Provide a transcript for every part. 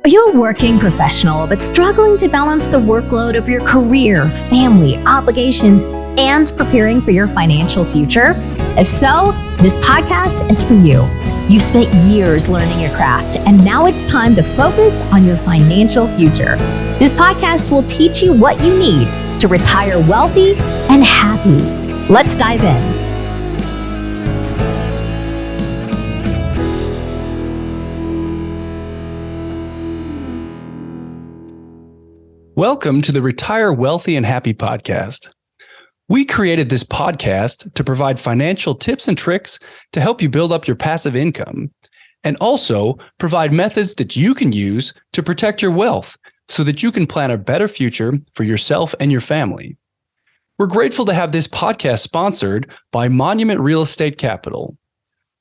Are you a working professional but struggling to balance the workload of your career, family, obligations, and preparing for your financial future? If so, this podcast is for you. You've spent years learning your craft, and now it's time to focus on your financial future. This podcast will teach you what you need to retire wealthy and happy. Let's dive in. Welcome to the Retire Wealthy and Happy podcast. We created this podcast to provide financial tips and tricks to help you build up your passive income, and also provide methods that you can use to protect your wealth so that you can plan a better future for yourself and your family. We're grateful to have this podcast sponsored by Monument Real Estate Capital.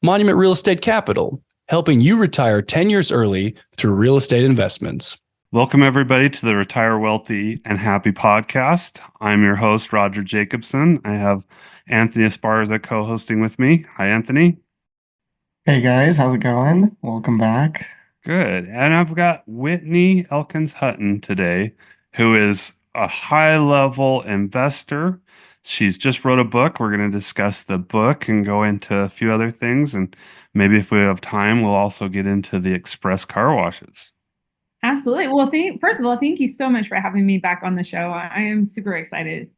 Monument Real Estate Capital, helping you retire 10 years early through real estate investments. Welcome, everybody, to the Retire Wealthy and Happy podcast. I'm your host, Roger Jacobson. I have Anthonyesparza co-hosting with me. Hi, Anthony. Hey, guys. How's it going? Welcome back. Good. And I've got Whitney Elkins-Hutten today, who is a high-level investor. She's just wrote a book. We're going to discuss the book and go into a few other things. And maybe if we have time, we'll also get into the express car washes. Absolutely. Well, first of all, thank you so much for having me back on the show. I am super excited.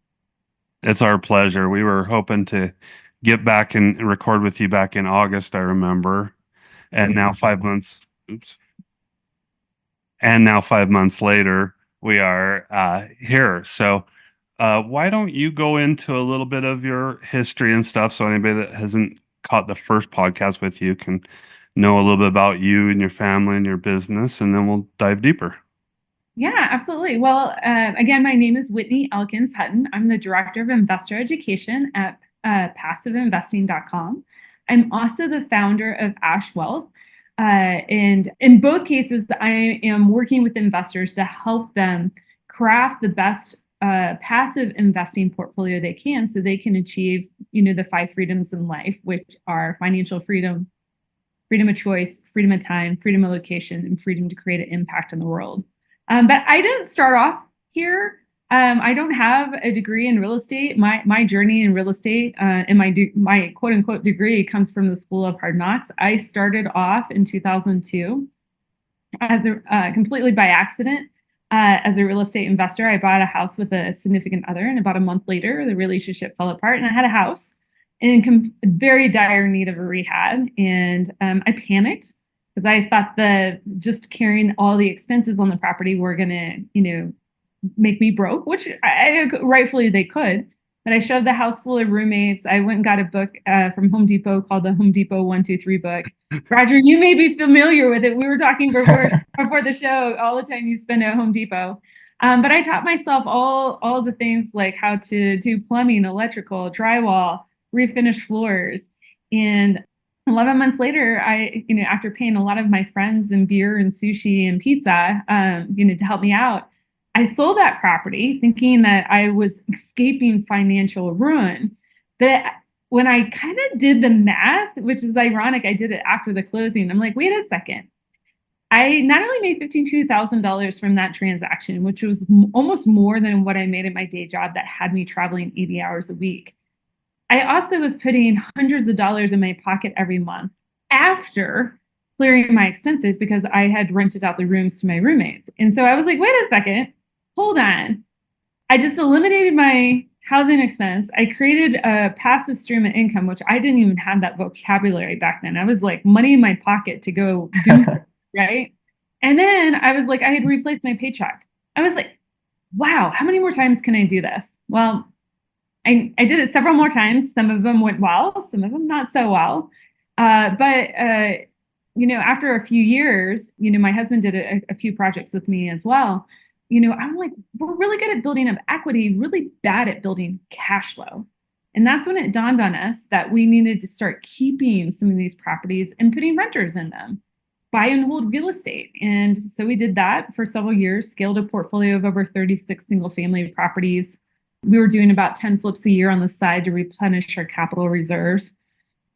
It's our pleasure. We were hoping to get back and record with you back in August, I remember. And now 5 months, And now 5 months later, we are here. So why don't you go into a little bit of your history and stuff so anybody that hasn't caught the first podcast with you can know a little bit about you and your family and your business, and then we'll dive deeper. Yeah, absolutely. Well, again, my name is Whitney Elkins-Hutten. I'm the Director of Investor Education at passiveinvesting.com. I'm also the founder of Ash Wealth. And in both cases, I am working with investors to help them craft the best passive investing portfolio they can so they can achieve, the 5 freedoms in life, which are financial freedom, freedom of choice, freedom of time, freedom of location, and freedom to create an impact in the world. But I didn't start off here. I don't have a degree in real estate. My journey in real estate and my quote unquote degree comes from the School of Hard Knocks. I started off in 2002 as completely by accident as a real estate investor. I bought a house with a significant other, and about a month later, the relationship fell apart, and I had a house in very dire need of a rehab. And I panicked because I thought that just carrying all the expenses on the property were going to, make me broke, which rightfully they could. But I shoved the house full of roommates. I went and got a book from Home Depot called the Home Depot 1, 2, 3 book. Roger, you may be familiar with it. We were talking before the show, all the time you spend at Home Depot. But I taught myself all the things like how to do plumbing, electrical, drywall, refinish floors. And 11 months later, after paying a lot of my friends in beer and sushi and pizza, to help me out, I sold that property thinking that I was escaping financial ruin. But when I kind of did the math, which is ironic, I did it after the closing. I'm like, wait a second. I not only made $52,000 from that transaction, which was almost more than what I made at my day job that had me traveling 80 hours a week. I also was putting hundreds of dollars in my pocket every month after clearing my expenses because I had rented out the rooms to my roommates. And so I was like, wait a second, hold on. I just eliminated my housing expense. I created a passive stream of income, which I didn't even have that vocabulary back then. I was like money in my pocket to go do, right? And then I was like, I had replaced my paycheck. I was like, wow, how many more times can I do this? Well, I did it several more times. Some of them went well, some of them not so well. But after a few years, my husband did a few projects with me as well. I'm like, we're really good at building up equity, really bad at building cash flow. And that's when it dawned on us that we needed to start keeping some of these properties and putting renters in them, buy and hold real estate. And so we did that for several years, scaled a portfolio of over 36 single family properties. We were doing about 10 flips a year on the side to replenish our capital reserves.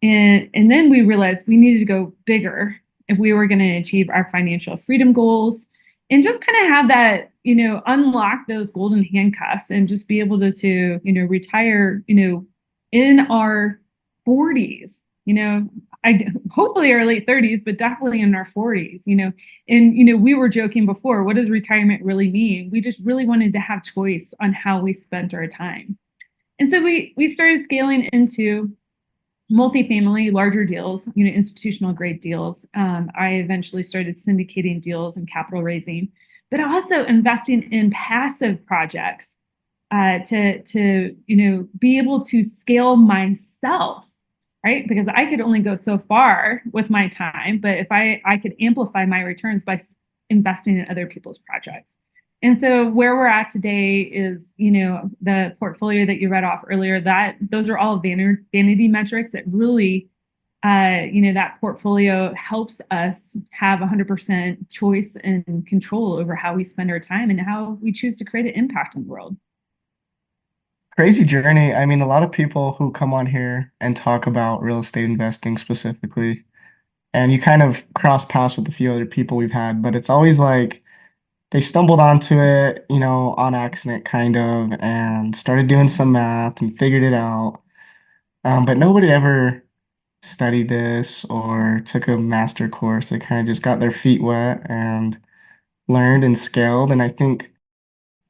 And then we realized we needed to go bigger if we were going to achieve our financial freedom goals and just kind of have that, unlock those golden handcuffs and just be able to retire, in our 40s, hopefully our late 30s, but definitely in our 40s, and, we were joking before, what does retirement really mean? We just really wanted to have choice on how we spent our time. And so we started scaling into multifamily, larger deals, institutional grade deals. I eventually started syndicating deals and capital raising, but also investing in passive projects to be able to scale myself, right? Because I could only go so far with my time, but if I could amplify my returns by investing in other people's projects. And so where we're at today is, the portfolio that you read off earlier, that those are all vanity metrics that really, that portfolio helps us have 100% choice and control over how we spend our time and how we choose to create an impact in the world. Crazy journey. I mean, a lot of people who come on here and talk about real estate investing specifically, and you kind of cross paths with a few other people we've had, but it's always like they stumbled onto it, on accident kind of, and started doing some math and figured it out. But nobody ever studied this or took a master course. They kind of just got their feet wet and learned and scaled. And I think,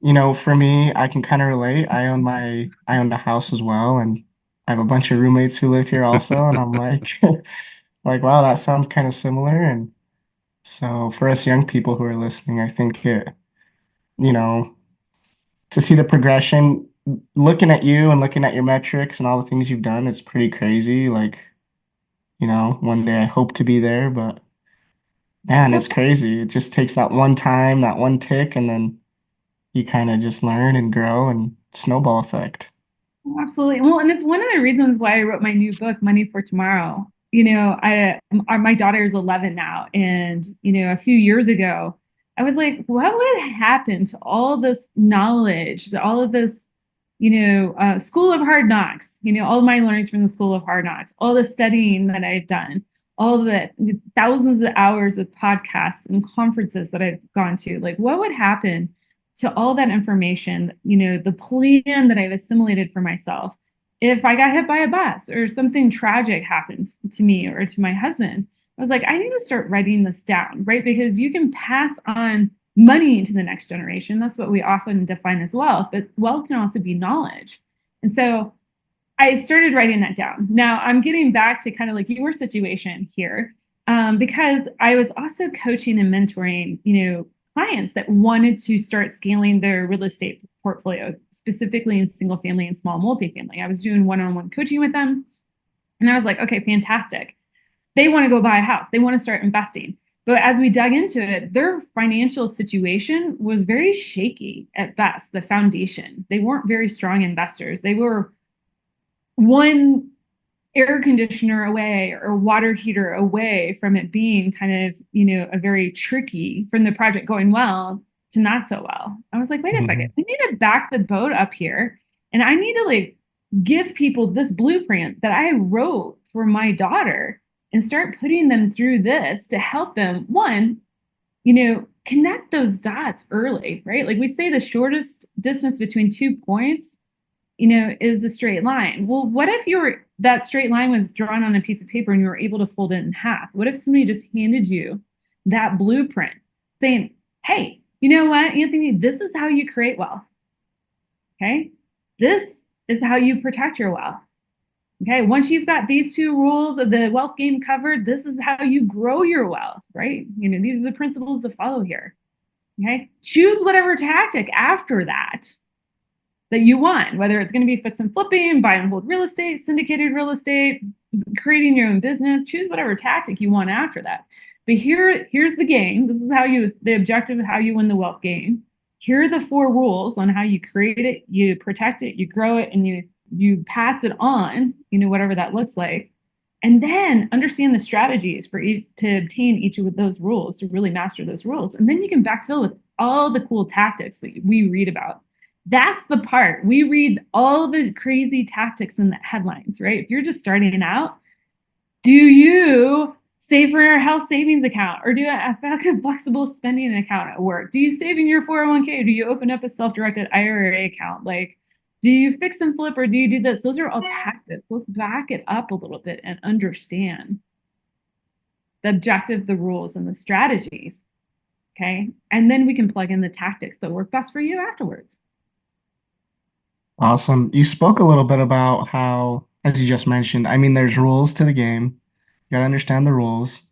for me, I can kind of relate. I owned a house as well, and I have a bunch of roommates who live here also, and I'm like, like, wow, that sounds kind of similar. And so for us young people who are listening, I think you know, to see the progression, looking at you and looking at your metrics and all the things you've done, it's pretty crazy. Like, one day I hope to be there, but man, it's crazy. It just takes that one time, that one tick, and then you kind of just learn and grow and snowball effect. Absolutely. Well, and it's one of the reasons why I wrote my new book, Money for Tomorrow. My daughter is 11 now. And, a few years ago, I was like, what would happen to all this knowledge, all of this, school of hard knocks, all of my learnings from the school of hard knocks, all the studying that I've done, all the thousands of hours of podcasts and conferences that I've gone to, like, what would happen to all that information, the plan that I've assimilated for myself, if I got hit by a bus or something tragic happened to me or to my husband? I was like, I need to start writing this down, right? Because you can pass on money to the next generation. That's what we often define as wealth, but wealth can also be knowledge. And so I started writing that down. Now I'm getting back to kind of like your situation here, because I was also coaching and mentoring, clients that wanted to start scaling their real estate portfolio, specifically in single family and small multifamily. I was doing one-on-one coaching with them. And I was like, okay, fantastic. They want to go buy a house. They want to start investing. But as we dug into it, their financial situation was very shaky at best, the foundation. They weren't very strong investors. They were one air conditioner away or water heater away from it being kind of, a very tricky, from the project going well to not so well. I was like, wait a second, we need to back the boat up here. And I need to like give people this blueprint that I wrote for my daughter and start putting them through this to help them, one, connect those dots early, right? Like we say the shortest distance between 2 points, is a straight line. Well, what if that straight line was drawn on a piece of paper and you were able to fold it in half? What if somebody just handed you that blueprint saying, hey, you know what, Anthony, this is how you create wealth. Okay. This is how you protect your wealth. Okay. Once you've got these 2 rules of the wealth game covered, this is how you grow your wealth, right? These are the principles to follow here. Okay. Choose whatever tactic after that you want, whether it's going to be fix and flipping, buy and hold real estate, syndicated real estate, creating your own business. Choose whatever tactic you want after that. But here's the game. This is the objective of how you win the wealth game. Here are the 4 rules on how you create it, you protect it, you grow it, and you pass it on, whatever that looks like. And then understand the strategies to obtain each of those rules, to really master those rules. And then you can backfill with all the cool tactics that we read about. That's the part. We read all the crazy tactics in the headlines, right? If you're just starting out, do you save for your health savings account, or do a flexible spending account at work? Do you save in your 401k? Do you open up a self-directed IRA account? Like, do you fix and flip, or do you do this? Those are all tactics. Let's back it up a little bit and understand the objective, the rules, and the strategies. Okay. And then we can plug in the tactics that work best for you afterwards. Awesome. You spoke a little bit about how, as you just mentioned, I mean, there's rules to the game. You got to understand the rules,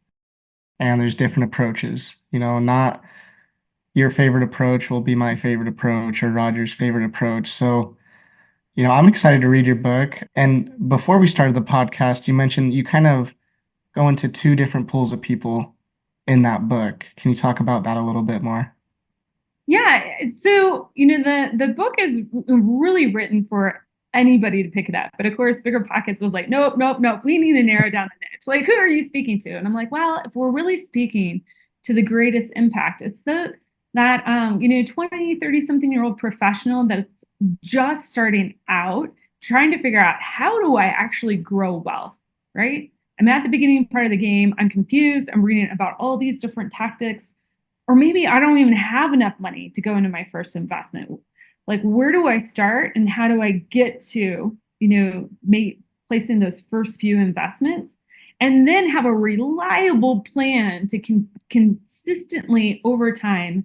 and there's different approaches. Not your favorite approach will be my favorite approach or Roger's favorite approach. So, I'm excited to read your book. And before we started the podcast, you mentioned you kind of go into two different pools of people in that book. Can you talk about that a little bit more? Yeah. So, the book is really written for anybody to pick it up. But of course, BiggerPockets was like, nope. We need to narrow down the niche. Like, who are you speaking to? And I'm like, well, if we're really speaking to the greatest impact, it's that 20, 30 something year old professional that's just starting out, trying to figure out, how do I actually grow wealth, right? I'm at the beginning part of the game. I'm confused. I'm reading about all these different tactics. Or maybe I don't even have enough money to go into my first investment. Like, where do I start, and how do I get to, placing those first few investments, and then have a reliable plan to consistently over time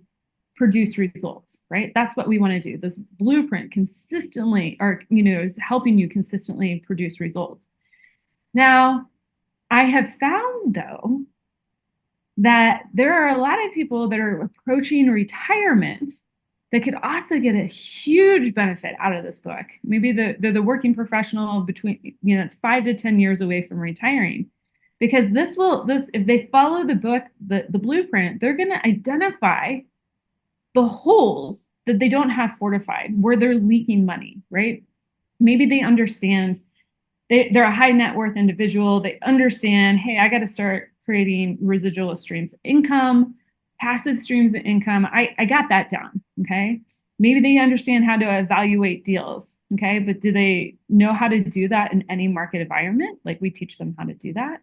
produce results, right? That's what we want to do. This blueprint consistently, is helping you consistently produce results. Now, I have found, though, that there are a lot of people that are approaching retirement that could also get a huge benefit out of this book. Maybe they're the working professional between, it's 5 to 10 years away from retiring. Because if they follow the book, the blueprint, they're going to identify the holes that they don't have fortified, where they're leaking money, right? Maybe they understand they're a high net worth individual. They understand, hey, I got to start creating residual streams of income, passive streams of income. I got that down. Okay. Maybe they understand how to evaluate deals. Okay. But do they know how to do that in any market environment? Like, we teach them how to do that.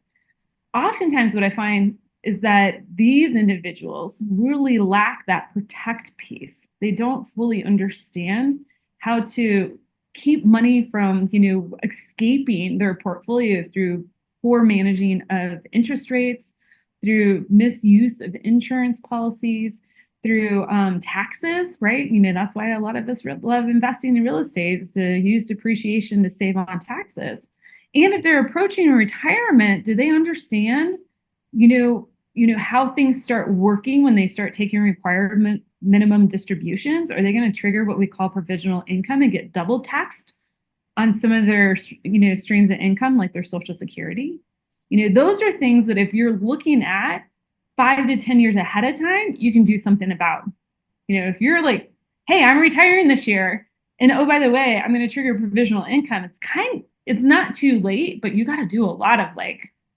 Oftentimes what I find is that these individuals really lack that protect piece. They don't fully understand how to keep money from, escaping their portfolio through poor managing of interest rates, through misuse of insurance policies, through taxes, right? That's why a lot of us love investing in real estate, is to use depreciation to save on taxes. And if they're approaching retirement, do they understand, how things start working when they start taking required minimum distributions? Are they going to trigger what we call provisional income and get double taxed on some of their, streams of income, like their Social Security? Those are things that if you're looking at 5 to 10 years ahead of time, you can do something about. If you're like, hey, I'm retiring this year, and oh, by the way, I'm going to trigger provisional income, it's not too late, but you got to do a lot of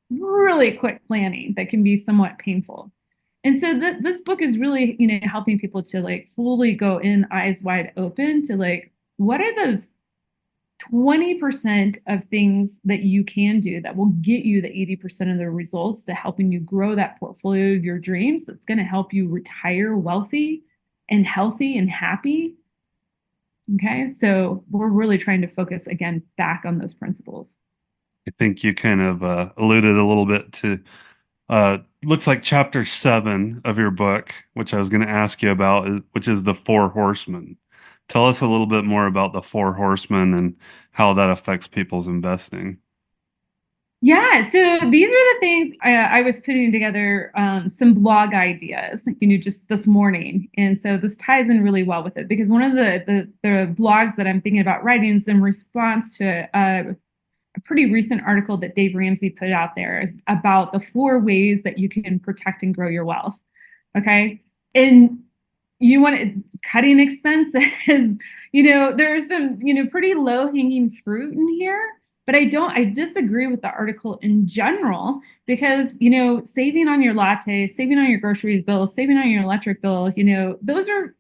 really quick planning that can be somewhat painful. And so this book is really, helping people to fully go in eyes wide open to what are those 20% of things that you can do that will get you the 80% of the results to helping you grow that portfolio of your dreams, that's going to help you retire wealthy and healthy and happy. Okay, so we're really trying to focus again back on those principles. I think you kind of alluded a little bit to looks like chapter 7 of your book, which I was going to ask you about, which is the 4 horsemen. Tell us a little bit more about the 4 horsemen and how that affects people's investing. Yeah, so these are the things I was putting together some blog ideas, just this morning. And so this ties in really well with it, because one of the blogs that I'm thinking about writing is in response to a pretty recent article that Dave Ramsey put out there is about the 4 ways that you can protect and grow your wealth. Okay. And you want cutting expenses, there's some, pretty low hanging fruit in here, but I disagree with the article in general, because, saving on your latte, saving on your groceries bill, saving on your electric bill, those are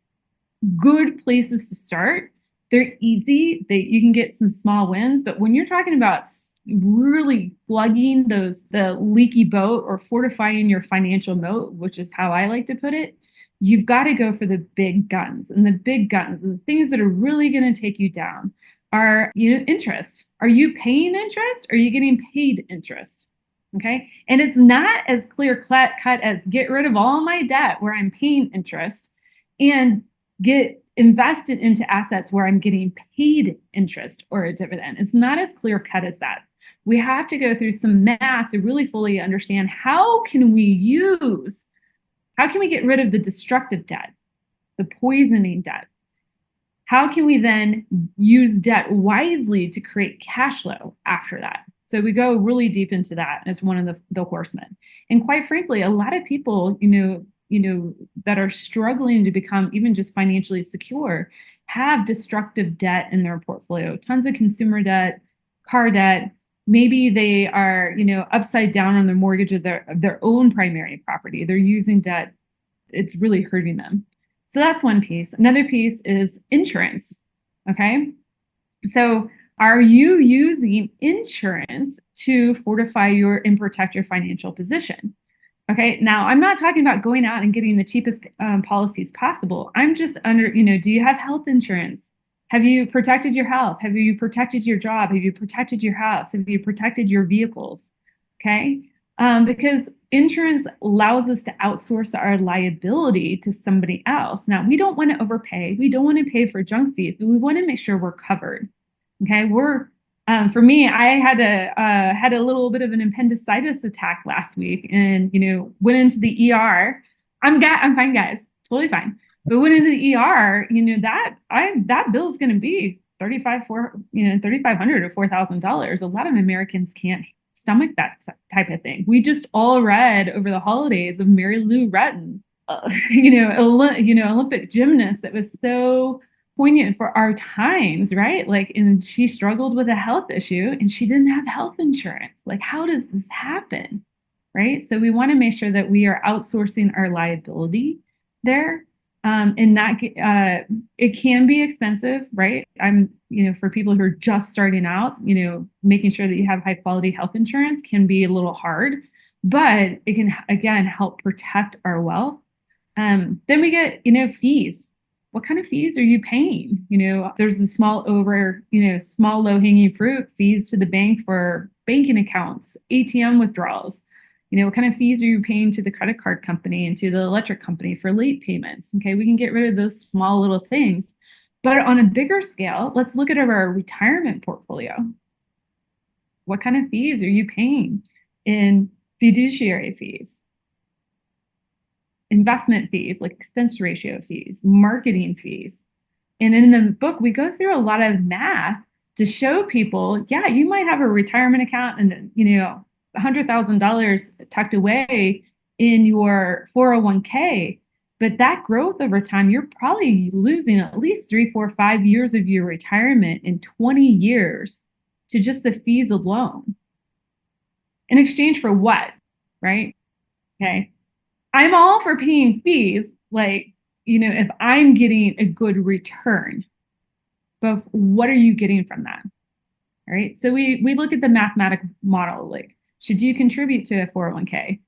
good places to start. They're easy. You can get some small wins, but when you're talking about really plugging the leaky boat or fortifying your financial moat, which is how I like to put it, you've got to go for the big guns. And the big guns, the things that are really going to take you down are, interest. Are you paying interest? Or are you getting paid interest? Okay. And it's not as clear cut as get rid of all my debt where I'm paying interest and get invested into assets where I'm getting paid interest or a dividend. It's not as clear cut as that. We have to go through some math to really fully understand how can we get rid of the destructive debt, the poisoning debt? How can we then use debt wisely to create cash flow after that? So we go really deep into that as one of the horsemen. And quite frankly, a lot of people, that are struggling to become even just financially secure have destructive debt in their portfolio, tons of consumer debt, car debt. Maybe they are, upside down on their mortgage of their own primary property. They're using debt. It's really hurting them. So that's one piece. Another piece is insurance. Okay. So are you using insurance to fortify and protect your financial position? Okay. Now, I'm not talking about going out and getting the cheapest policies possible. I'm just do you have health insurance? Have you protected your health? Have you protected your job? Have you protected your house? Have you protected your vehicles? Okay. Because insurance allows us to outsource our liability to somebody else. Now, we don't want to overpay. We don't want to pay for junk fees, but we want to make sure we're covered. Okay. For me, I had a little bit of an appendicitis attack last week and, went into the ER. I'm fine, guys. Totally fine. But went into the ER, that bill is going to be $3,500 or $4,000. A lot of Americans can't stomach that type of thing. We just all read over the holidays of Mary Lou Retton, Olympic gymnast that was so poignant for our times, right? And she struggled with a health issue and she didn't have health insurance. How does this happen? Right? So we want to make sure that we are outsourcing our liability there. And not it can be expensive, right? For people who are just starting out, making sure that you have high quality health insurance can be a little hard, but it can, again, help protect our wealth. Then we get, fees. What kind of fees are you paying? There's the small low hanging fruit fees to the bank for banking accounts, ATM withdrawals. What kind of fees are you paying to the credit card company and to the electric company for late payments? Okay, we can get rid of those small little things. But on a bigger scale, let's look at our retirement portfolio. What kind of fees are you paying in fiduciary fees, investment fees, like expense ratio fees, marketing fees? And in the book, we go through a lot of math to show people, yeah, you might have a retirement account and, $100,000 tucked away in your 401k, but that growth over time, you're probably losing at least 3, 4, 5 years of your retirement in 20 years to just the fees alone. In exchange for what, right? Okay. I'm all for paying fees, if I'm getting a good return, but what are you getting from that? All right. So we look at the mathematical model, should you contribute to a 401k?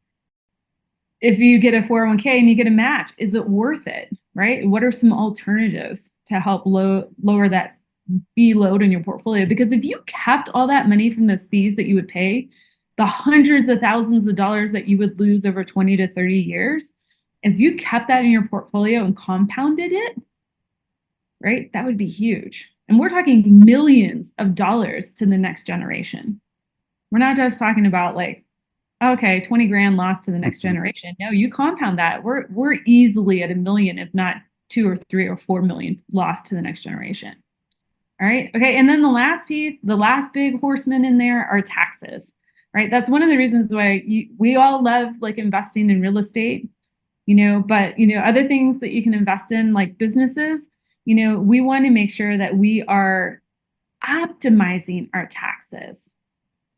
If you get a 401k and you get a match, is it worth it, right? What are some alternatives to help lower that fee load in your portfolio? Because if you kept all that money from those fees that you would pay, the hundreds of thousands of dollars that you would lose over 20 to 30 years, if you kept that in your portfolio and compounded it, right, that would be huge. And we're talking millions of dollars to the next generation. We're not just talking about 20 grand lost to the next generation. No, you compound that. We're easily at $1 million, if not 2 or 3 or 4 million lost to the next generation. All right. Okay. And then the last piece, the last big horseman in there are taxes, right? That's one of the reasons why we all love investing in real estate, but other things that you can invest in, like businesses, we want to make sure that we are optimizing our taxes.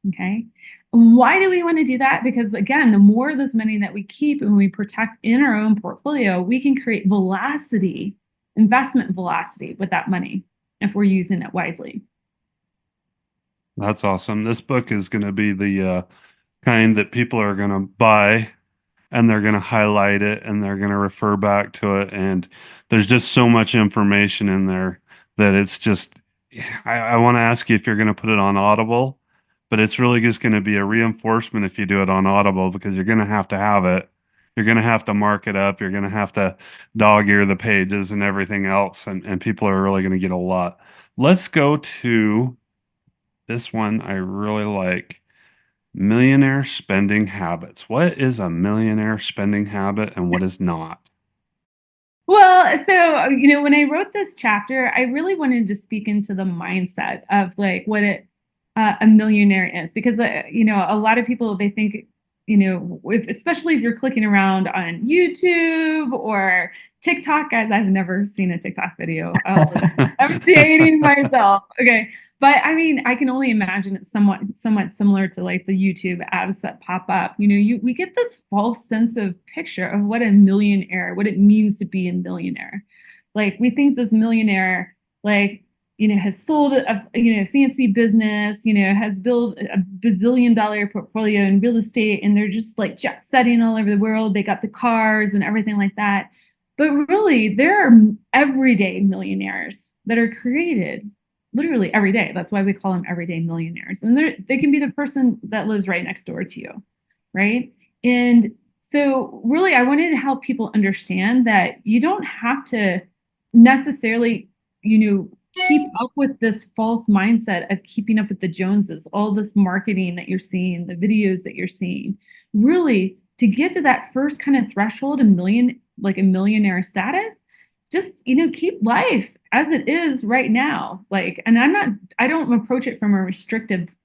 Okay. Why do we want to do that? Because again, the more of this money that we keep and we protect in our own portfolio, we can create velocity, investment velocity with that money if we're using it wisely. That's awesome. This book is going to be the kind that people are going to buy and they're going to highlight it and they're going to refer back to it. And there's just so much information in there that it's just, I want to ask you if you're going to put it on Audible, but it's really just going to be a reinforcement if you do it on Audible, because you're going to have it. You're going to have to mark it up. You're going to have to dog ear the pages and everything else. And people are really going to get a lot. Let's go to this one I really like. Millionaire spending habits. What is a millionaire spending habit and what is not? Well, so, when I wrote this chapter, I really wanted to speak into the mindset of like what a millionaire is, because, a lot of people, they think, especially if you're clicking around on YouTube or TikTok, guys, I've never seen a TikTok video. I'm dating myself. Okay. But I mean, I can only imagine it's somewhat similar to like the YouTube ads that pop up. We get this false sense of picture of what a millionaire, what it means to be a millionaire. Like we think this millionaire, like, has sold a fancy business, has built a bazillion-dollar portfolio in real estate, and they're just like jet setting all over the world. They got the cars and everything like that. But really, there are everyday millionaires that are created literally every day. That's why we call them everyday millionaires. And they can be the person that lives right next door to you, right? And so really, I wanted to help people understand that you don't have to necessarily, keep up with this false mindset of keeping up with the Joneses, all this marketing that you're seeing, the videos that you're seeing. Really, to get to that first kind of threshold, a millionaire status, just, keep life as it is right now. Like, and I don't approach it from a restrictive,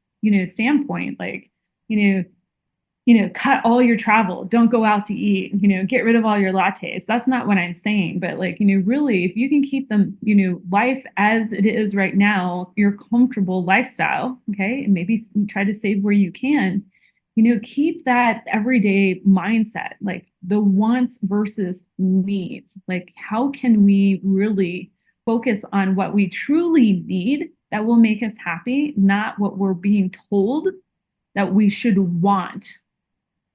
standpoint, like, cut all your travel, don't go out to eat, get rid of all your lattes. That's not what I'm saying. But like, really, if you can keep them, life as it is right now, your comfortable lifestyle, okay, and maybe try to save where you can, keep that everyday mindset, like the wants versus needs. Like, how can we really focus on what we truly need that will make us happy, not what we're being told that we should want,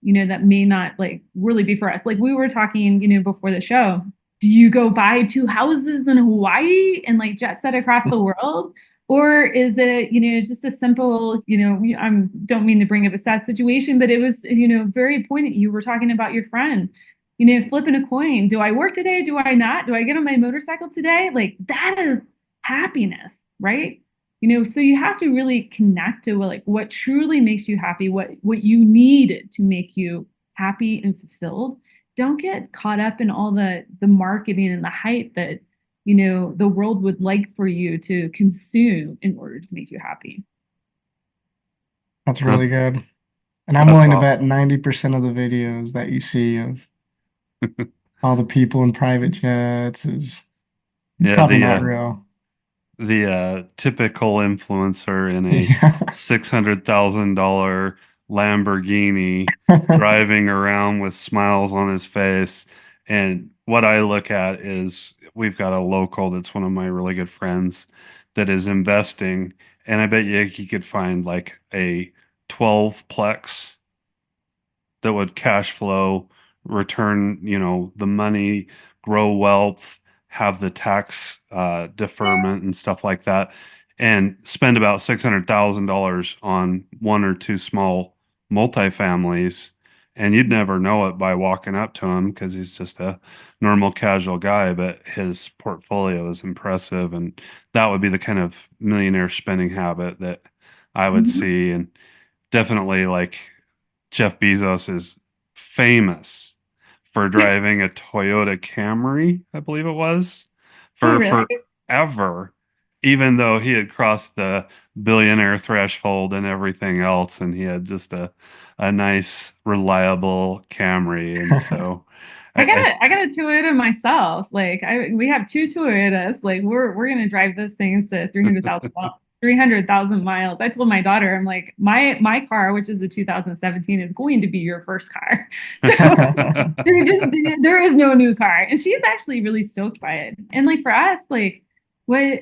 that may not like really be for us. Like we were talking, before the show, do you go buy 2 houses in Hawaii and like jet set across the world? Or is it, just a simple, I don't mean to bring up a sad situation, but it was, very poignant. You were talking about your friend, flipping a coin. Do I work today? Do I not? Do I get on my motorcycle today? Like that is happiness, right? So you have to really connect to like what truly makes you happy, what you need to make you happy and fulfilled. Don't get caught up in all the marketing and the hype that, the world would like for you to consume in order to make you happy. That's really good. And I'm willing to bet 90% of the videos that you see of all the people in private jets is probably not real. The typical influencer in a $600,000 Lamborghini driving around with smiles on his face. And what I look at is we've got a local that's one of my really good friends that is investing. And I bet you he could find like a 12-plex that would cash flow, return, the money, grow wealth, have the tax deferment and stuff like that, and spend about $600,000 on 1 or 2 small multifamilies. And you'd never know it by walking up to him because he's just a normal casual guy, but his portfolio is impressive. And that would be the kind of millionaire spending habit that I would see. And definitely like Jeff Bezos is famous for driving a Toyota Camry, I believe it was, for forever, even though he had crossed the billionaire threshold and everything else, and he had just a nice, reliable Camry. And so I got a Toyota myself. Like we have 2 Toyotas. Like we're gonna drive those things to 300,000 miles. I told my daughter, I'm like, my car, which is a 2017, is going to be your first car. So there is no new car. And she's actually really stoked by it. And like for us, like what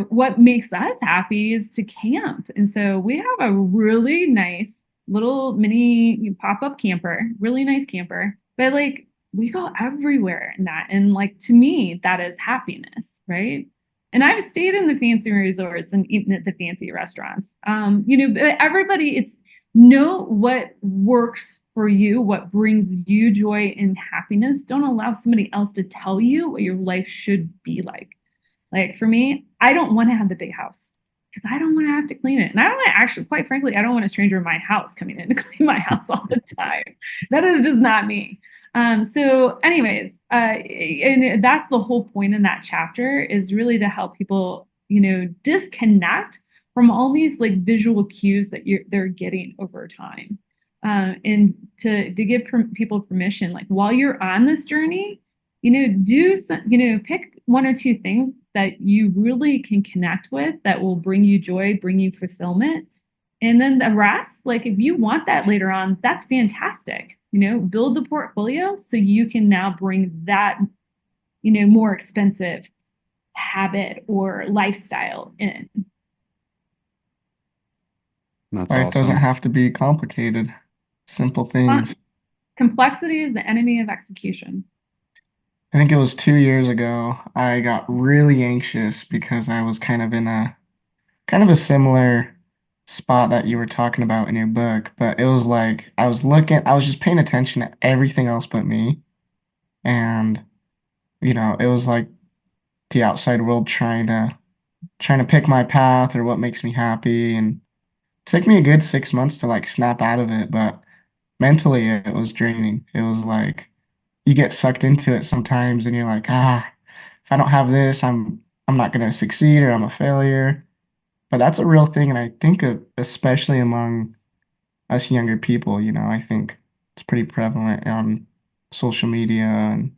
what makes us happy is to camp. And so we have a really nice little mini pop-up camper, really nice camper, but like we go everywhere in that. And like, to me, that is happiness, right? And I've stayed in the fancy resorts and eaten at the fancy restaurants. But everybody, it's know what works for you, what brings you joy and happiness. Don't allow somebody else to tell you what your life should be like. Like for me, I don't want to have the big house because I don't want to have to clean it. And I don't want to actually, quite frankly, I don't want a stranger in my house coming in to clean my house all the time. That is just not me. So anyways, and that's the whole point in that chapter, is really to help people, disconnect from all these like visual cues that they're getting over time. And to give people permission, like while you're on this journey, do some, pick one or two things that you really can connect with that will bring you joy, bring you fulfillment. And then the rest, like if you want that later on, that's fantastic. Build the portfolio so you can now bring that, more expensive habit or lifestyle in. That's Life doesn't awesome. have to be complicated. Simple things. Complexity is the enemy of execution. I think it was 2 years ago, I got really anxious because I was kind of in a similar spot that you were talking about in your book, but it was like I was just paying attention to everything else but me. And, it was like the outside world trying to pick my path or what makes me happy. And it took me a good 6 months to like snap out of it, but mentally it was draining. It was like you get sucked into it sometimes and you're like, if I don't have this, I'm not gonna succeed, or I'm a failure. But that's a real thing, and I think especially among us younger people, I think it's pretty prevalent on social media and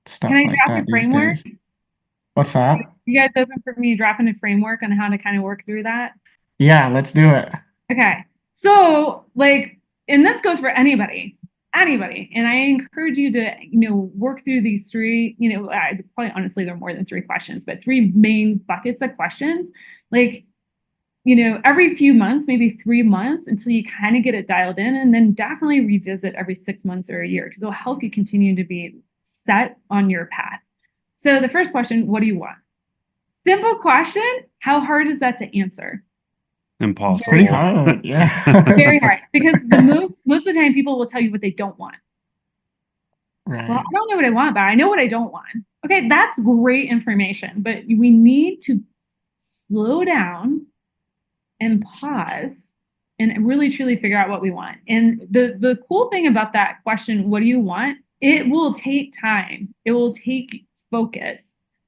stuff Can I like drop that a these framework? days. What's that? You guys open for me dropping a framework on how to kind of work through that? Yeah, let's do it. Okay. So like, and this goes for anybody. And I encourage you to, work through these three, probably honestly, there are more than three questions, but three main buckets of questions. Like, every few months, maybe 3 months, until you kind of get it dialed in, and then definitely revisit every 6 months or a year, because it'll help you continue to be set on your path. So the first question, what do you want? Simple question. How hard is that to answer? Impossible. Pretty hard, yeah. Very hard, because most of the time people will tell you what they don't want. Right. Well, I don't know what I want, but I know what I don't want. Okay, that's great information, but we need to slow down and pause and really truly figure out what we want. And the cool thing about that question, what do you want? It will take time. It will take focus.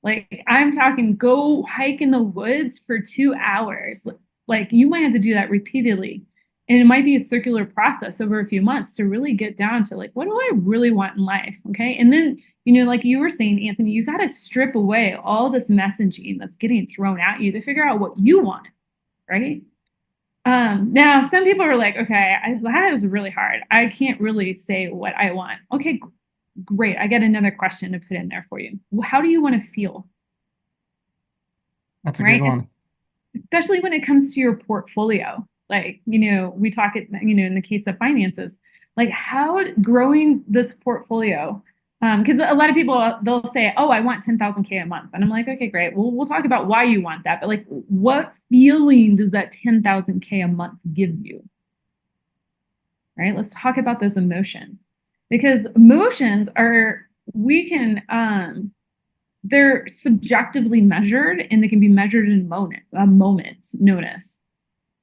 Like I'm talking, go hike in the woods for 2 hours. Like you might have to do that repeatedly. And it might be a circular process over a few months to really get down to like, what do I really want in life? Okay. And then, like you were saying, Anthony, you got to strip away all this messaging that's getting thrown at you to figure out what you want. Right. Now, some people are like, okay, that is really hard. I can't really say what I want. Okay, great. I got another question to put in there for you. How do you want to feel? That's a good one. Especially when it comes to your portfolio. Like, we talk it, in the case of finances, like how growing this portfolio. Because a lot of people, they'll say, oh, I want 10,000K a month. And I'm like, okay, great. Well, we'll talk about why you want that. But like, what feeling does that 10,000K a month give you? Right? Let's talk about those emotions, because emotions they're subjectively measured, and they can be measured in moments notice.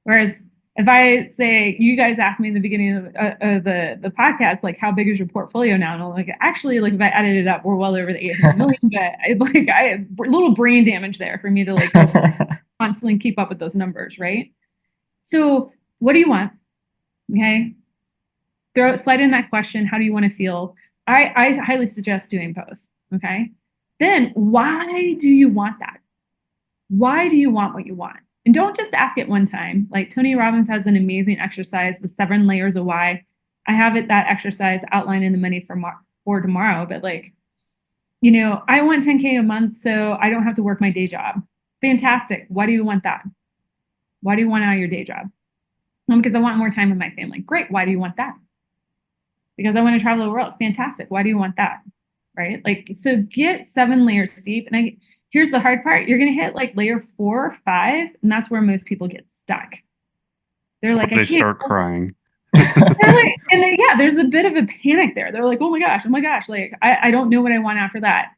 Whereas if I say, you guys asked me in the beginning of the podcast, like, how big is your portfolio now? And I'm like, actually, like if I added it up, we're well over the 800 million, but I had a little brain damage there for me to like constantly keep up with those numbers, right? So what do you want? Okay. Slide in that question. How do you want to feel? I highly suggest doing both. Okay. Then why do you want that? Why do you want what you want? And don't just ask it one time. Like Tony Robbins has an amazing exercise, the 7 layers of why. I have that exercise outlined in the Money for Tomorrow. But like, I want 10K a month so I don't have to work my day job. Fantastic. Why do you want that? Why do you want out of your day job? Well, because I want more time with my family. Great. Why do you want that? Because I want to travel the world. Fantastic. Why do you want that? Right? Like, so get 7 layers deep. And here's the hard part. You're going to hit like layer 4 or 5. And that's where most people get stuck. They're like, they start crying. They're like, and then, yeah, there's a bit of a panic there. They're like, oh my gosh. Like, I don't know what I want after that.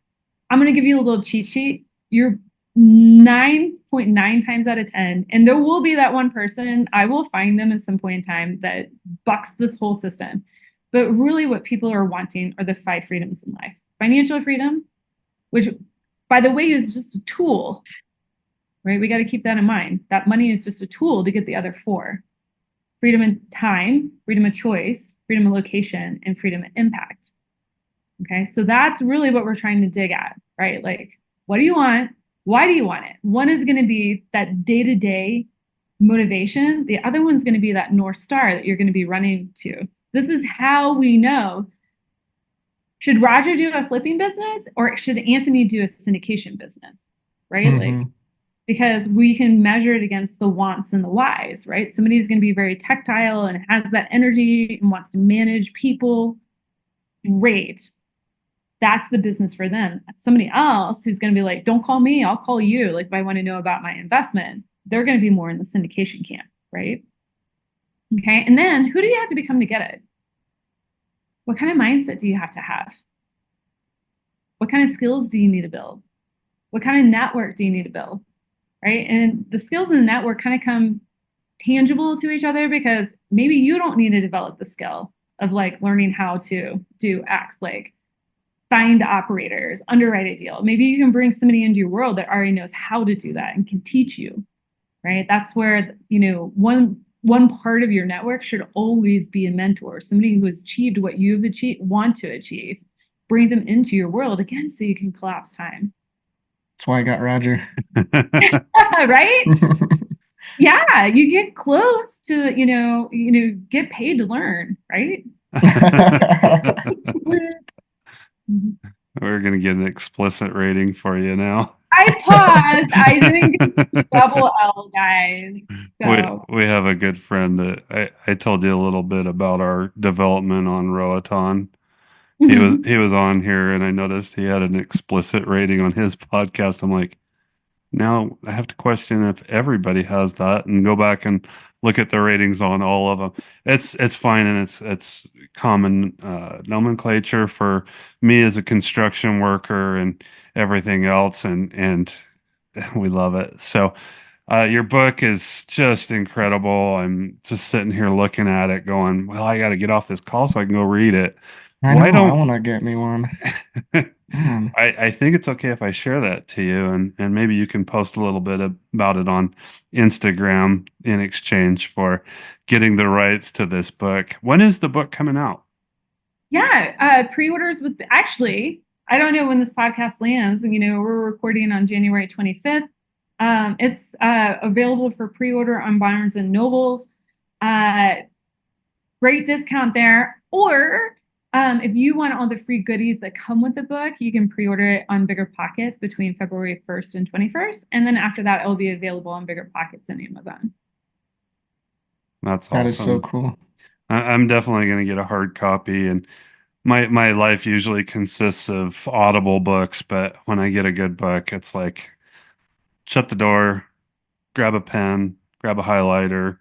I'm going to give you a little cheat sheet. You're 9.9 times out of 10. And there will be that one person, I will find them at some point in time that bucks this whole system. But really what people are wanting are the 5 freedoms in life. Financial freedom, which by the way is just a tool, right? We got to keep that in mind. That money is just a tool to get the other 4. Freedom in time, freedom of choice, freedom of location, and freedom of impact. Okay, so that's really what we're trying to dig at, right? Like, what do you want? Why do you want it? One is going to be that day-to-day motivation. The other one's going to be that North Star that you're going to be running to. This is how we know, should Roger do a flipping business or should Anthony do a syndication business, right? Mm-hmm. Like, because we can measure it against the wants and the whys, right? Somebody's going to be very tactile and has that energy and wants to manage people. Great. That's the business for them. Somebody else who's going to be like, don't call me, I'll call you. Like, if I want to know about my investment, they're going to be more in the syndication camp, right? Okay. And then who do you have to become to get it? What kind of mindset do you have to have? What kind of skills do you need to build? What kind of network do you need to build? Right? And the skills in the network kind of come tangible to each other because maybe you don't need to develop the skill of like learning how to do X, like find operators, underwrite a deal. Maybe you can bring somebody into your world that already knows how to do that and can teach you, right? That's where, you know, one part of your network should always be a mentor, somebody who has achieved what you've want to achieve. Bring them into your world again so you can collapse time. That's why I got Roger. Right? Yeah, you get close to, you know, get paid to learn, right? We're going to get an explicit rating for you now. I paused. I didn't get to the double L, guys. So. We have a good friend that I told you a little bit about our development on Roatan. He was on here and I noticed he had an explicit rating on his podcast. I'm like, now I have to question if everybody has that and go back and look at the ratings on all of them. It's fine and it's common nomenclature for me as a construction worker and everything else, and we love it. So your book is just incredible. I'm just sitting here looking at it going, well, I got to get off this call so I can go read it. I want to get me one. I think it's okay if I share that to you and maybe you can post a little bit about it on Instagram in exchange for getting the rights to this book. When is the book coming out? Yeah, pre-orders actually, I don't know when this podcast lands. You know, we're recording on January 25th. It's available for pre-order on Barnes and Nobles. Great discount there. Or if you want all the free goodies that come with the book, you can pre-order it on BiggerPockets between February 1st and 21st. And then after that, it will be available on BiggerPockets and Amazon. That's awesome. That is so cool. I'm definitely going to get a hard copy. And my life usually consists of Audible books, but when I get a good book, it's like shut the door, grab a pen, grab a highlighter,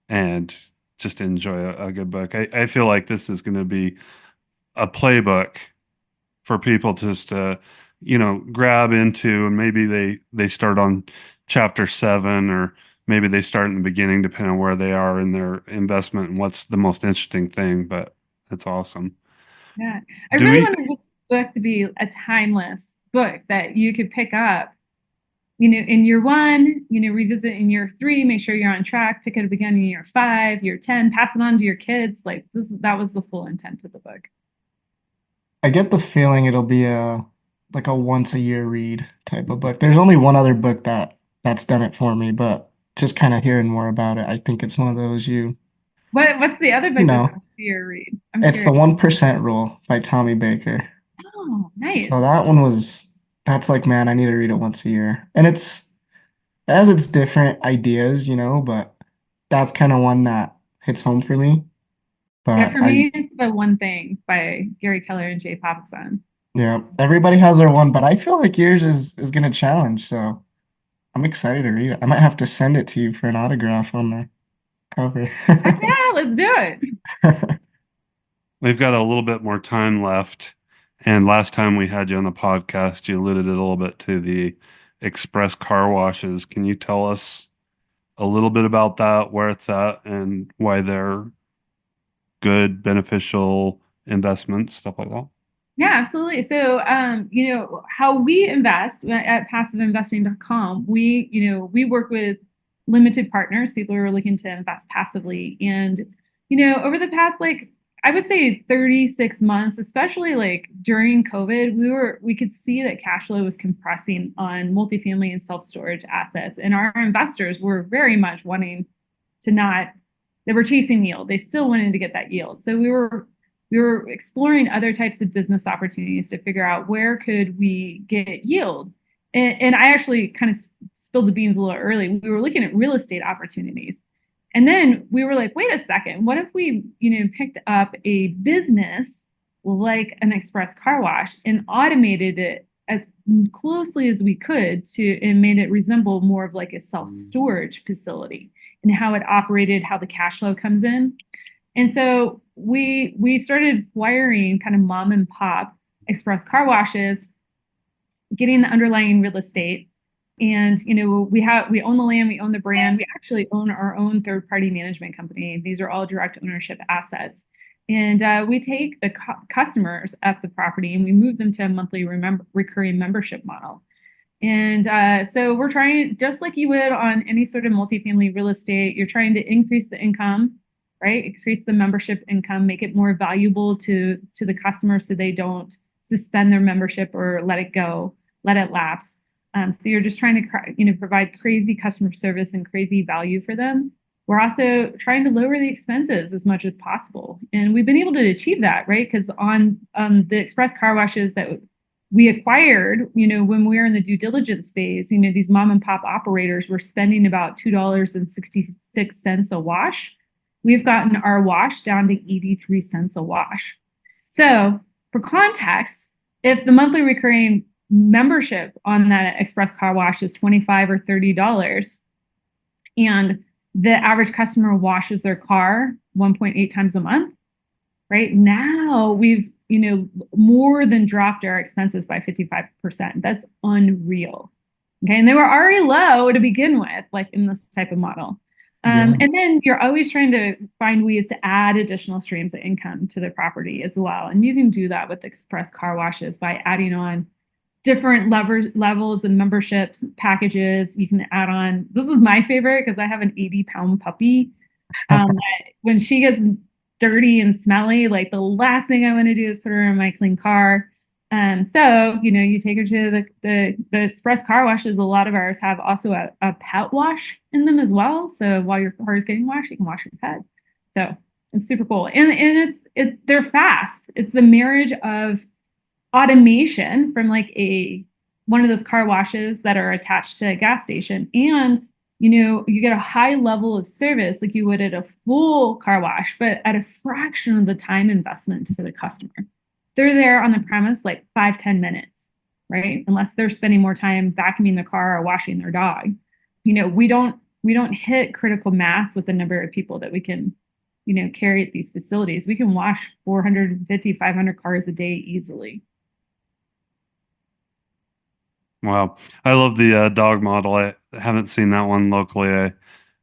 and just enjoy a good book. I feel like this is going to be a playbook for people just to, grab into, and maybe they start on chapter 7, or maybe they start in the beginning, depending on where they are in their investment and what's the most interesting thing. But it's awesome. Yeah, I really wanted this book to be a timeless book that you could pick up, in year 1, revisit in year 3, make sure you're on track, pick it up again in year 5, year 10, pass it on to your kids. Like that was the full intent of the book. I get the feeling it'll be a once a year read type of book. There's only one other book that's done it for me, but just kind of hearing more about it, I think it's one of those What's the other book that's a year read? It's the 1% Rule by Tommy Baker. Oh, nice. So that one that's like, man, I need to read it once a year. And it's It has its different ideas, but that's kind of one that hits home for me. Yeah, But for I, me, it's The One Thing by Gary Keller and Jay Papasan. yeah, everybody has their one, but I feel like yours is gonna challenge, so I'm excited to read it. I might have to send it to you for an autograph on the cover. Heck yeah, let's do it. We've got a little bit more time left. And last time we had you on the podcast, you alluded a little bit to the express car washes. Can you tell us a little bit about that, where it's at, and why they're good, beneficial investments, stuff like that? Yeah, absolutely. So, how we invest at passiveinvesting.com, we work with limited partners, people who are looking to invest passively. And, over the past, I would say 36 months, especially like during COVID, we could see that cash flow was compressing on multifamily and self-storage assets. And our investors were very much wanting to not, they were chasing yield. They still wanted to get that yield. So we were exploring other types of business opportunities to figure out where could we get yield. And I actually kind of spilled the beans a little early. We were looking at real estate opportunities. And then we were like, wait a second, what if we, picked up a business like an express car wash and automated it as closely as we could to and made it resemble more of like a self-storage facility and how it operated, how the cash flow comes in. And so we started wiring kind of mom and pop express car washes, getting the underlying real estate. And we own the land, we own the brand, we actually own our own third-party management company. These are all direct ownership assets. And we take the customers at the property and we move them to a monthly recurring membership model. And so we're trying, just like you would on any sort of multifamily real estate, you're trying to increase the income, right? Increase the membership income, make it more valuable to the customer so they don't suspend their membership or let it go, let it lapse. So you're just trying to provide crazy customer service and crazy value for them. We're also trying to lower the expenses as much as possible. And we've been able to achieve that, right? Because on the express car washes that we acquired, when we were in the due diligence phase, these mom and pop operators were spending about $2.66 a wash. We've gotten our wash down to 83 cents a wash. So for context, if the monthly recurring membership on that express car wash is $25 or $30, and the average customer washes their car 1.8 times a month, right? Now we've, more than dropped our expenses by 55%. That's unreal. Okay. And they were already low to begin with, like in this type of model. And then you're always trying to find ways to add additional streams of income to the property as well. And you can do that with express car washes by adding on different levels and memberships packages. You can add on, this is my favorite because I have an 80-pound puppy. When she gets dirty and smelly, like the last thing I want to do is put her in my clean car. So, you take her to the express car washes. A lot of ours have also a pet wash in them as well. So while your car is getting washed, you can wash your pet. So it's super cool. And they're fast. It's the marriage of automation from like one of those car washes that are attached to a gas station. And, you get a high level of service like you would at a full car wash, but at a fraction of the time investment to the customer. They're there on the premise like 5-10 minutes, right? Unless they're spending more time vacuuming the car or washing their dog. We don't hit critical mass with the number of people that we can, carry at these facilities. We can wash 450, 500 cars a day easily. Wow. I love the dog model. I haven't seen that one locally. I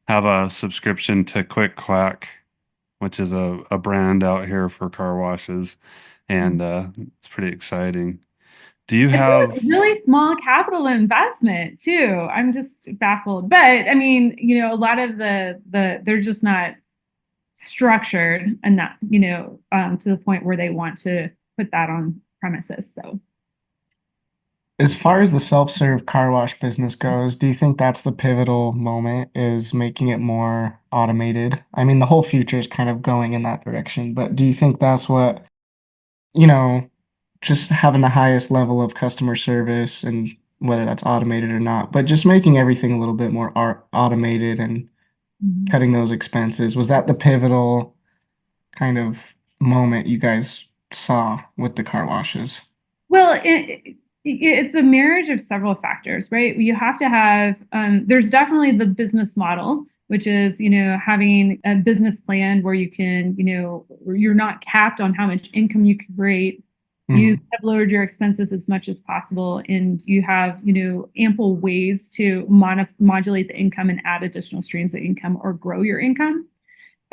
have a subscription to Quick Quack, which is a brand out here for car washes. And it's pretty exciting. Do you have It's a really small capital investment too? I'm just baffled. But I mean, a lot of they're just not structured enough, to the point where they want to put that on premises. So As far as the self-serve car wash business goes, do you think that's the pivotal moment, is making it more automated? I mean, the whole future is kind of going in that direction, but do you think that's what, just having the highest level of customer service and whether that's automated or not, but just making everything a little bit more automated and cutting those expenses. Was that the pivotal kind of moment you guys saw with the car washes? Well, it's a marriage of several factors, right? You have to have, there's definitely the business model, which is, having a business plan where you can, you're not capped on how much income you can create. You have lowered your expenses as much as possible, and you have, ample ways to modulate the income and add additional streams of income or grow your income.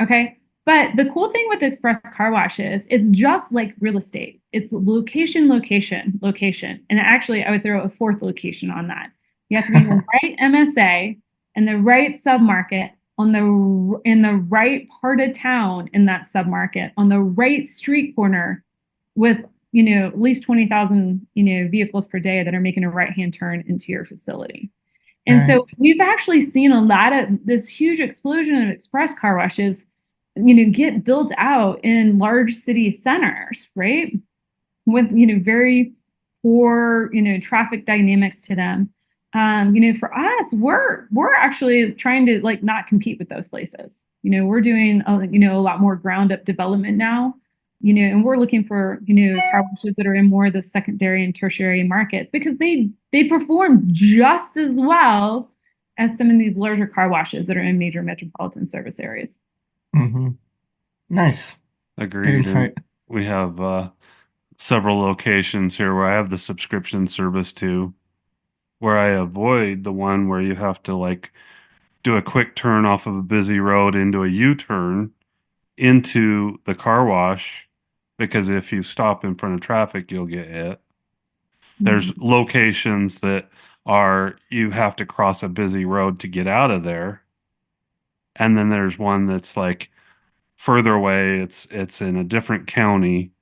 Okay. But the cool thing with express car washes, it's just like real estate. It's location, location, location. And actually, I would throw a fourth location on that. You have to be in the right MSA and the right submarket in the right part of town in that submarket on the right street corner with at least 20,000 vehicles per day that are making a right-hand turn into your facility. And so we've actually seen a lot of this huge explosion of express car washes get built out in large city centers, right? With, very poor, traffic dynamics to them. For us, we're actually trying to not compete with those places. We're doing, a lot more ground up development now, and we're looking for, car washes that are in more of the secondary and tertiary markets because they perform just as well as some of these larger car washes that are in major metropolitan service areas. Nice. Agreed. Good insight. And we have several locations here where I have the subscription service to, where I avoid the one where you have to do a quick turn off of a busy road into a U-turn into the car wash, because if you stop in front of traffic, you'll get hit. There's locations that you have to cross a busy road to get out of there. And then there's one that's further away. It's in a different county,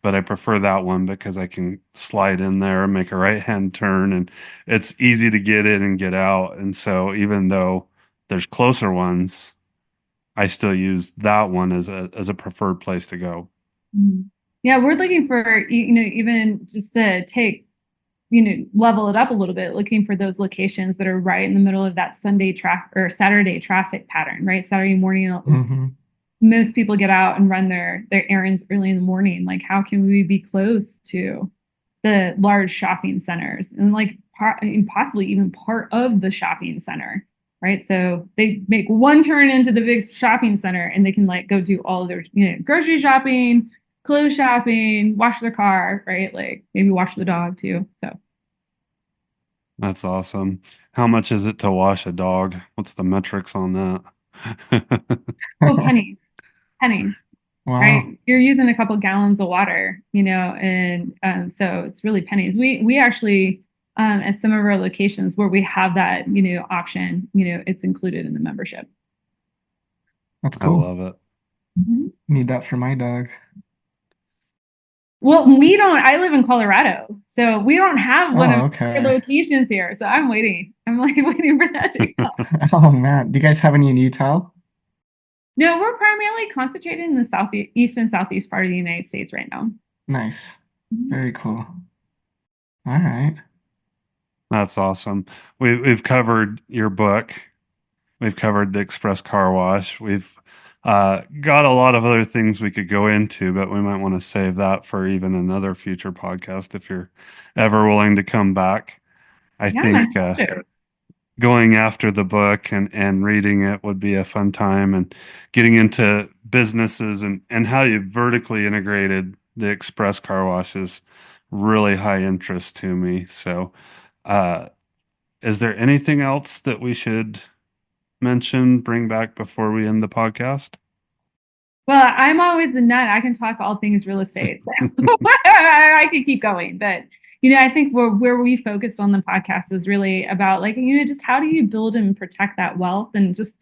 but I prefer that one because I can slide in there and make a right-hand turn, and it's easy to get in and get out. And so even though there's closer ones, I still use that one as a preferred place to go. Yeah, we're looking for, even just to take, level it up a little bit, looking for those locations that are right in the middle of that Sunday traffic or Saturday traffic pattern, right? Saturday morning, most people get out and run their errands early in the morning. How can we be close to the large shopping centers and possibly even part of the shopping center, right? So they make one turn into the big shopping center and they can go do all of their, grocery shopping, clothes shopping, wash their car, right? Maybe wash the dog too. So that's awesome. How much is it to wash a dog? What's the metrics on that? Oh, pennies. Wow. Right? You're using a couple gallons of water, and so it's really pennies. We actually, at some of our locations where we have that, option, it's included in the membership. That's cool. I love it. Need that for my dog. Well, I live in Colorado, so we don't have one of the locations here. So I'm waiting. I'm waiting for that to come. Oh man. Do you guys have any in Utah? No, we're primarily concentrated in the southeast and southeast part of the United States right now. Nice. Very cool. All right. That's awesome. We've covered your book. We've covered the express car wash. We've got a lot of other things we could go into, but we might want to save that for even another future podcast if you're ever willing to come back. I think going after the book and reading it would be a fun time, and getting into businesses and how you vertically integrated the express car wash is really high interest to me. So is there anything else that we should bring back before we end the podcast? Well, I'm always the nut. I can talk all things real estate. So I could keep going, but I think where we focused on the podcast is really about just how do you build and protect that wealth, and just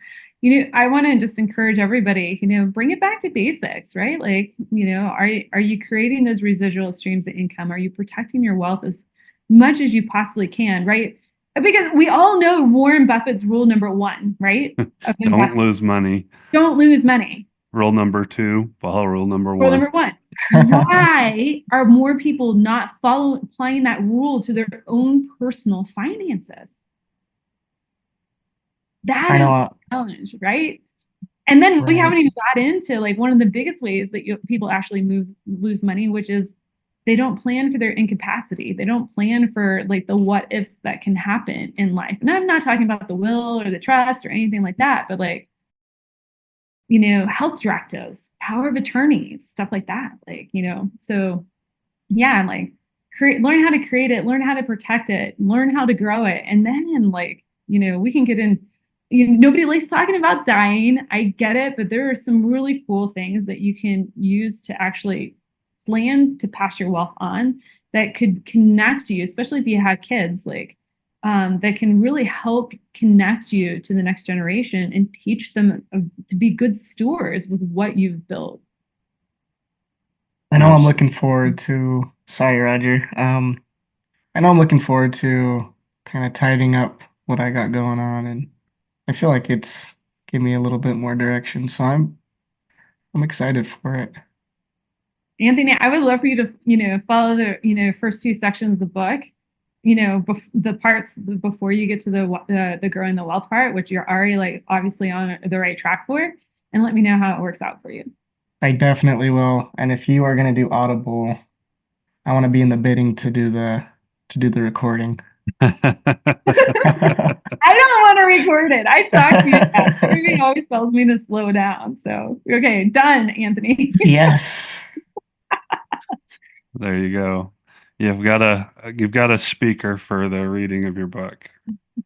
I want to just encourage everybody, bring it back to basics, right? Are you creating those residual streams of income? Are you protecting your wealth as much as you possibly can, right? Because we all know Warren Buffett's rule number 1, right? Don't lose money. Don't lose money. Rule number 2. Well, rule number 1. Rule number 1. Why are more people not applying that rule to their own personal finances? That I is know. the challenge, right? And then we Right. haven't even got into like one of the biggest ways that people actually lose money, which is they don't plan for their incapacity. They don't plan for like the what ifs that can happen in life. And I'm not talking about the will or the trust or anything like that, but like, health directives, power of attorneys, stuff like that. Like, so yeah, like learn how to create it, learn how to protect it, learn how to grow it. And then like, we can get in, nobody likes talking about dying. I get it, but there are some really cool things that you can use to actually plan to pass your wealth on that could connect you, especially if you have kids, like that can really help connect you to the next generation and teach them to be good stewards with what you've built. I know I'm looking forward to, sorry, Roger. I know I'm looking forward to kind of tidying up what I got going on, and I feel like it's give me a little bit more direction. So I'm excited for it. Anthony, I would love for you to, follow the, first two sections of the book, the parts before you get to the growing the wealth part, which you're already like obviously on the right track for, and let me know how it works out for you. I definitely will. And if you are going to do Audible, I want to be in the bidding to do the recording. I don't want to record it. I talk to you. Everybody always tells me to slow down. So, okay, done, Anthony. Yes. There you go. You've got a speaker for the reading of your book.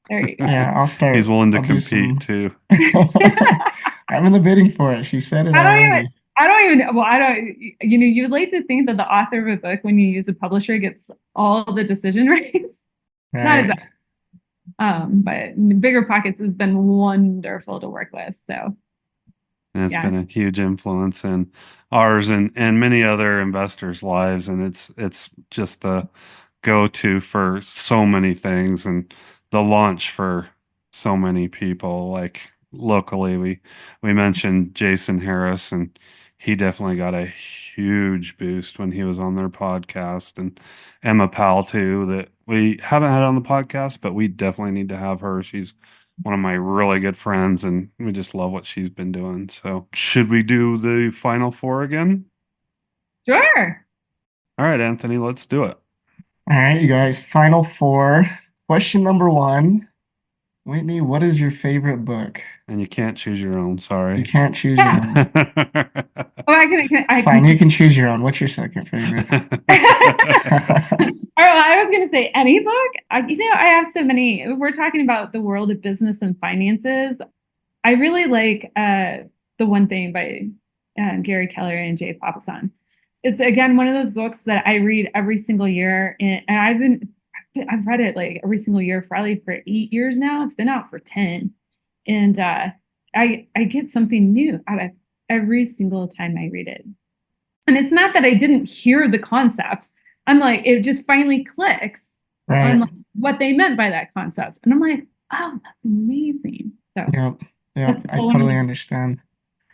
There you go. Yeah, I'll start. He's willing to I'll do compete too. I'm in the bidding for it. She said it already. You'd like to think that the author of a book, when you use a publisher, gets all the decision rights. Not Right. exactly. But BiggerPockets has been wonderful to work with. So And it's yeah. been a huge influence in ours and many other investors' lives. And it's just the go-to for so many things and the launch for so many people. Like locally, we mentioned Jason Harris, and he definitely got a huge boost when he was on their podcast. And Emma Powell too, that we haven't had on the podcast, but we definitely need to have her. She's one of my really good friends, and we just love what she's been doing. So should we do the final four again? Sure. All right, Anthony, let's do it. All right, you guys. Final four. Question number one. Whitney, what is your favorite book? And you can't choose your own, sorry. You can't choose your own. Oh, I Fine, you can choose your own. What's your second favorite? All right, well, I was going to say any book. I have so many. If we're talking about the world of business and finances, I really like The One Thing by Gary Keller and Jay Papasan. It's, again, one of those books that I read every single year. And I've read it like every single year, probably for 8 years now. It's been out for 10. And I get something new out of every single time I read it. And it's not that I didn't hear the concept. I'm like, it just finally clicks on like, what they meant by that concept. And I'm like, oh, that's amazing. So Yep. I totally understand.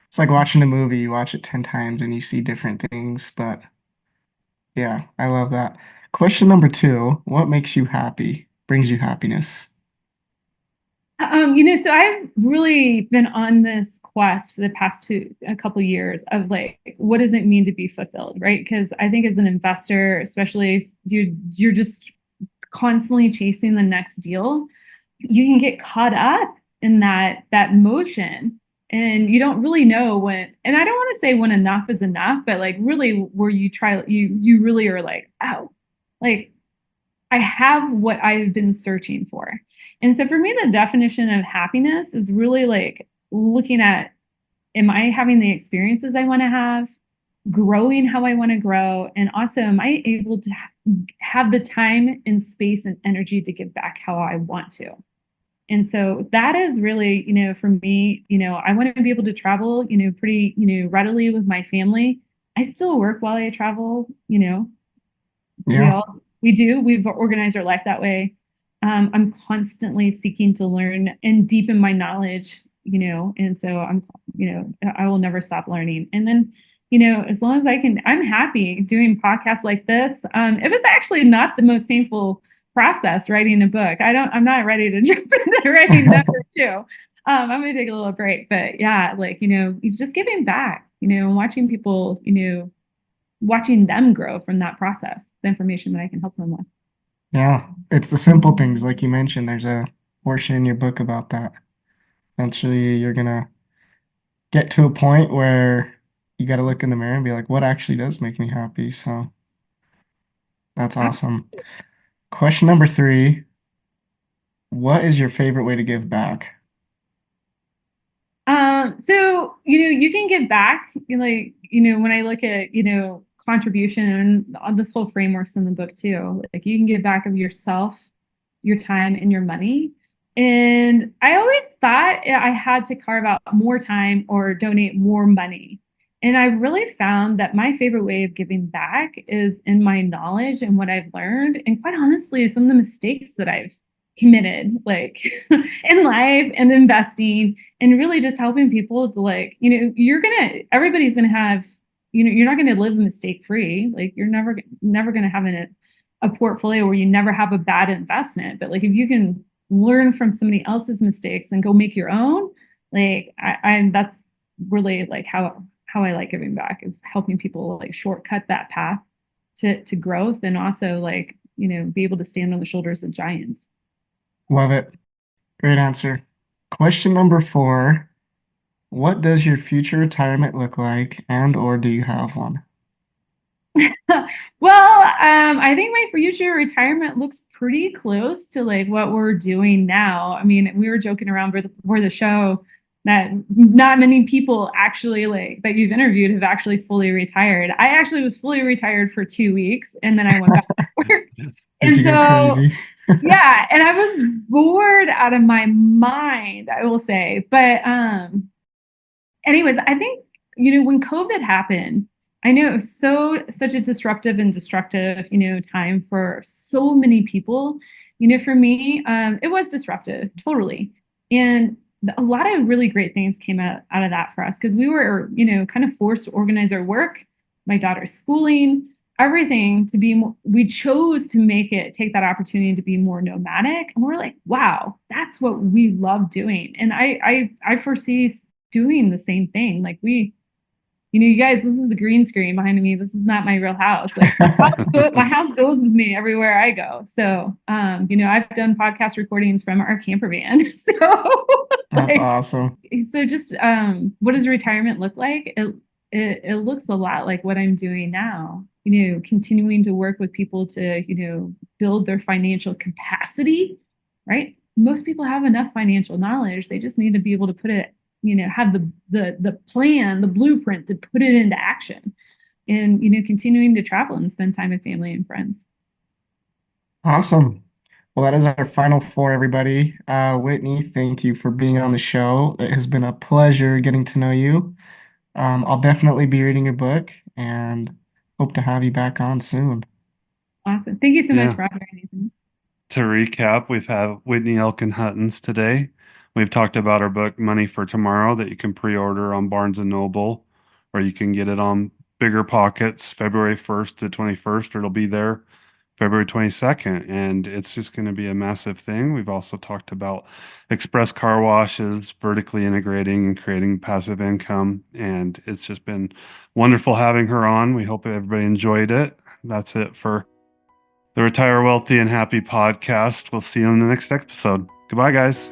It's like watching a movie. You watch it 10 times and you see different things. But yeah, I love that. Question number two, what makes you happy? Brings you happiness? So I've really been on this quest for the past a couple of years of like, what does it mean to be fulfilled, right? Because I think as an investor, especially if you're just constantly chasing the next deal, you can get caught up in that motion, and you don't really know when. And I don't want to say when enough is enough, but like really where you really are like, oh, like I have what I've been searching for. And so for me, the definition of happiness is really like looking at, am I having the experiences I want to have, growing how I want to grow, and also am I able to have the time and space and energy to give back how I want to. And so that is really, for me, I want to be able to travel, pretty, readily with my family. I still work while I travel, Yeah. We've organized our life that way. I'm constantly seeking to learn and deepen my knowledge, and so I will never stop learning. And then, as long as I can, I'm happy doing podcasts like this. It was actually not the most painful process writing a book. I'm not ready to jump into writing number 2. I'm going to take a little break, but yeah, just giving back, watching people, watching them grow from that process, the information that I can help them with. Yeah, it's the simple things, like you mentioned. There's a portion in your book about that. Eventually, you're gonna get to a point where you got to look in the mirror and be like, what actually does make me happy? So that's awesome. Question number 3. What is your favorite way to give back? So, you can give back, when I look at, contribution and on this whole framework's in the book too, like you can give back of yourself, your time, and your money. And I always thought I had to carve out more time or donate more money. And I really found that my favorite way of giving back is in my knowledge and what I've learned. And quite honestly, some of the mistakes that I've committed, like in life and investing, and really just helping people to everybody's going to have, you're not going to live mistake free. Like you're never going to have a portfolio where you never have a bad investment. But like, if you can learn from somebody else's mistakes and go make your own, like that's really like how I like giving back, is helping people like shortcut that path to growth, and also be able to stand on the shoulders of giants. Love it. Great answer. Question number 4. What does your future retirement look like, and or do you have one? Well, I think my future retirement looks pretty close to like what we're doing now. I mean, we were joking around before the show that not many people actually that you've interviewed have actually fully retired. I actually was fully retired for 2 weeks, and then I went back to work. Did you go crazy? Yeah, and I was bored out of my mind, I will say. But anyways, I think, when COVID happened, I know it was such a disruptive and destructive, time for so many people. For me, it was disruptive, totally. And a lot of really great things came out of that for us, because we were, kind of forced to organize our work, my daughter's schooling, everything to be more, we chose to take that opportunity to be more nomadic. And we're like, wow, that's what we love doing. And I foresee doing the same thing. Like you guys, this is the green screen behind me. This is not my real house. Like my house goes with me everywhere I go. So, I've done podcast recordings from our camper van. So that's awesome. So just, what does retirement look like? It looks a lot like what I'm doing now, continuing to work with people to, build their financial capacity, right? Most people have enough financial knowledge. They just need to be able to put it, have the plan, the blueprint to put it into action, and, continuing to travel and spend time with family and friends. Awesome. Well, that is our final 4, everybody. Whitney, thank you for being on the show. It has been a pleasure getting to know you. I'll definitely be reading your book and hope to have you back on soon. Awesome. Thank you so much, Roger. To recap, we've had Whitney Elkins-Hutten today. We've talked about our book, Money for Tomorrow, that you can pre-order on Barnes & Noble, or you can get it on BiggerPockets February 1st to 21st, or it'll be there February 22nd, and it's just going to be a massive thing. We've also talked about express car washes, vertically integrating and creating passive income, and it's just been wonderful having her on. We hope everybody enjoyed it. That's it for the Retire Wealthy and Happy podcast. We'll see you in the next episode. Goodbye, guys.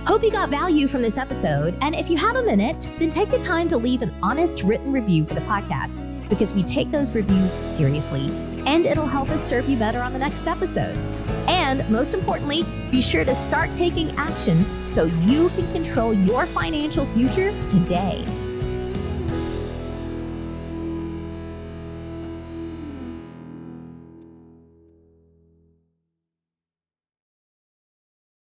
Hope you got value from this episode, and if you have a minute, then take the time to leave an honest written review for the podcast, because we take those reviews seriously, and it'll help us serve you better on the next episodes. And most importantly, be sure to start taking action so you can control your financial future today.